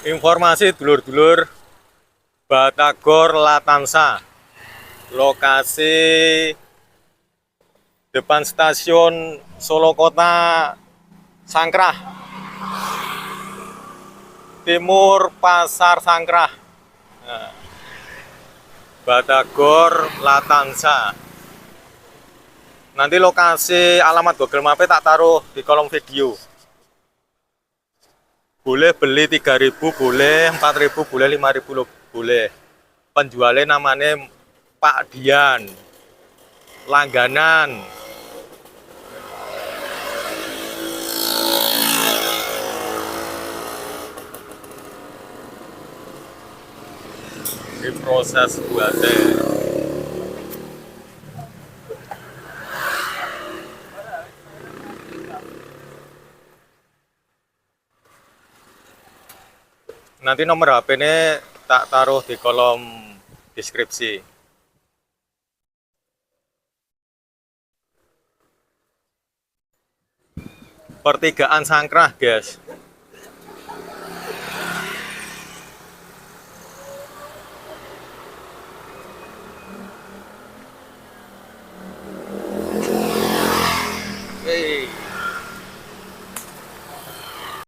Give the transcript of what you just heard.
Informasi dulur-dulur Batagor Latansa, lokasi depan stasiun Solo Kota Sangkrah, timur Pasar Sangkrah, Batagor Latansa. Nanti lokasi alamat Google Maps tak taruh di kolom video. Boleh beli 3.000, boleh 4.000, boleh 5.000, boleh. Penjualnya namanya Pak Dian, langganan. Di proses buatnya. Nanti nomor HP ini tak taruh di kolom deskripsi. Pertigaan Sangkrah, guys.